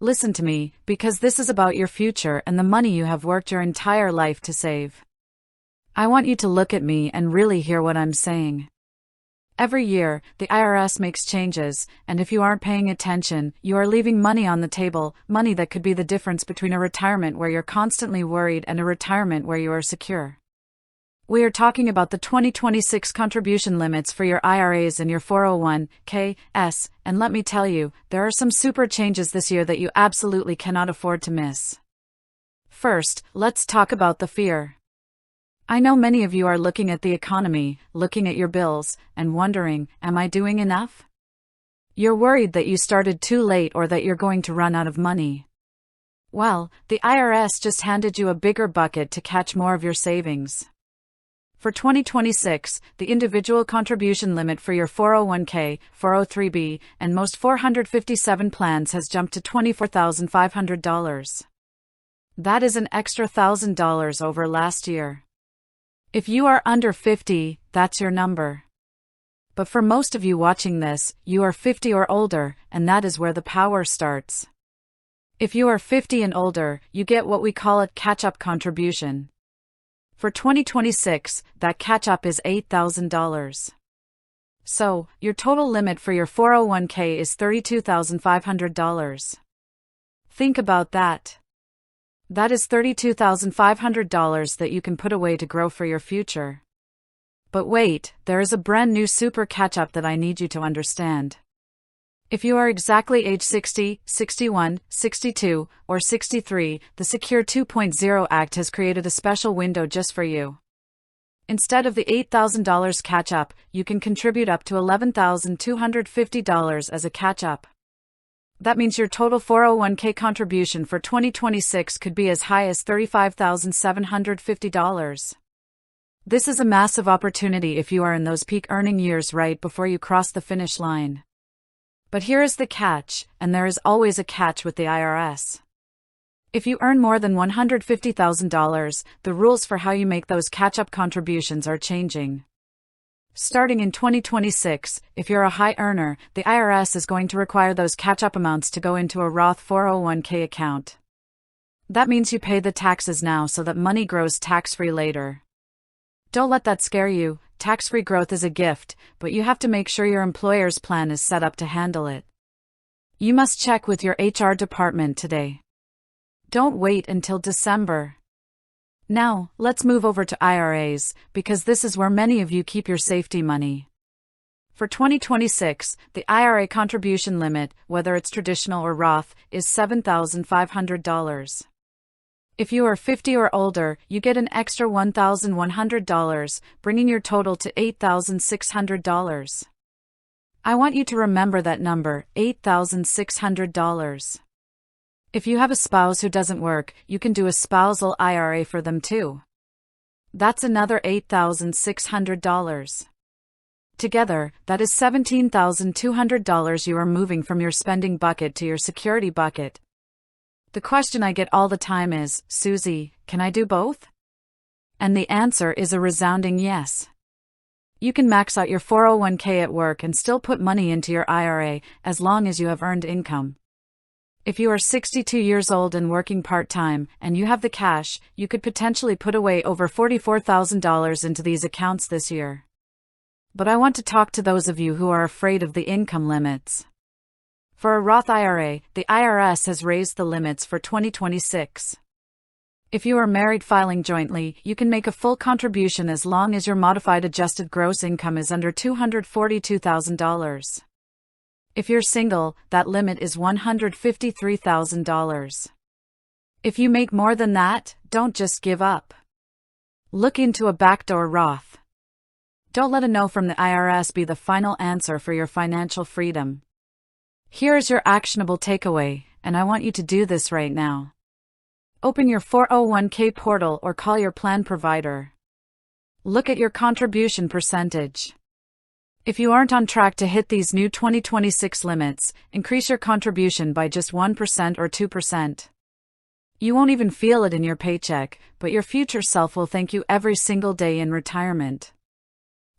Listen to me, because this is about your future and the money you have worked your entire life to save. I want you to look at me and really hear what I'm saying. Every year, the IRS makes changes, and if you aren't paying attention, you are leaving money on the table, money that could be the difference between a retirement where you're constantly worried and a retirement where you are secure. We are talking about the 2026 contribution limits for your IRAs and your 401(k)s, and let me tell you, there are some super changes this year that you absolutely cannot afford to miss. First, let's talk about the fear. I know many of you are looking at the economy, looking at your bills, and wondering, am I doing enough? You're worried that you started too late or that you're going to run out of money. Well, the IRS just handed you a bigger bucket to catch more of your savings. For 2026, the individual contribution limit for your 401(k), 403(b), and most 457 plans has jumped to $24,500. That is an extra $1,000 over last year. If you are under 50, that's your number. But for most of you watching this, you are 50 or older, and that is where the power starts. If you are 50 and older, you get what we call a catch-up contribution. For 2026, that catch-up is $8,000. So, your total limit for your 401(k) is $32,500. Think about that. That is $32,500 that you can put away to grow for your future. But wait, there is a brand new super catch-up that I need you to understand. If you are exactly age 60, 61, 62, or 63, the Secure 2.0 Act has created a special window just for you. Instead of the $8,000 catch-up, you can contribute up to $11,250 as a catch-up. That means your total 401(k) contribution for 2026 could be as high as $35,750. This is a massive opportunity if you are in those peak earning years right before you cross the finish line. But here is the catch, and there is always a catch with the IRS. If you earn more than $150,000, the rules for how you make those catch-up contributions are changing. Starting in 2026, if you're a high earner, the IRS is going to require those catch-up amounts to go into a Roth 401(k) account. That means you pay the taxes now so that money grows tax-free later. Don't let that scare you. Tax-free growth is a gift, but you have to make sure your employer's plan is set up to handle it. You must check with your HR department today. Don't wait until December. Now, let's move over to IRAs, because this is where many of you keep your safety money. For 2026, the IRA contribution limit, whether it's traditional or Roth, is $7,500. If you are 50 or older, you get an extra $1,100, bringing your total to $8,600. I want you to remember that number, $8,600. If you have a spouse who doesn't work, you can do a spousal IRA for them too. That's another $8,600. Together, that is $17,200 you are moving from your spending bucket to your security bucket. The question I get all the time is, Susie, can I do both? And the answer is a resounding yes. You can max out your 401(k) at work and still put money into your IRA as long as you have earned income. If you are 62 years old and working part-time, and you have the cash, you could potentially put away over $44,000 into these accounts this year. But I want to talk to those of you who are afraid of the income limits. For a Roth IRA, the IRS has raised the limits for 2026. If you are married filing jointly, you can make a full contribution as long as your modified adjusted gross income is under $242,000. If you're single, that limit is $153,000. If you make more than that, don't just give up. Look into a backdoor Roth. Don't let a no from the IRS be the final answer for your financial freedom. Here is your actionable takeaway, and I want you to do this right now. Open your 401(k) portal or call your plan provider. Look at your contribution percentage. If you aren't on track to hit these new 2026 limits, increase your contribution by just 1% or 2%. You won't even feel it in your paycheck, but your future self will thank you every single day in retirement.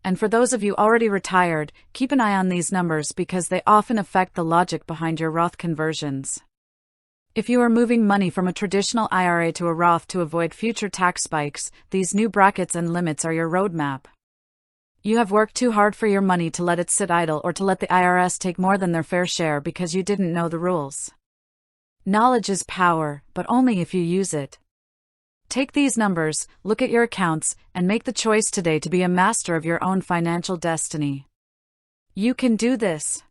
And for those of you already retired, keep an eye on these numbers because they often affect the logic behind your Roth conversions. If you are moving money from a traditional IRA to a Roth to avoid future tax spikes, these new brackets and limits are your roadmap. You have worked too hard for your money to let it sit idle or to let the IRS take more than their fair share because you didn't know the rules. Knowledge is power, but only if you use it. Take these numbers, look at your accounts, and make the choice today to be a master of your own financial destiny. You can do this.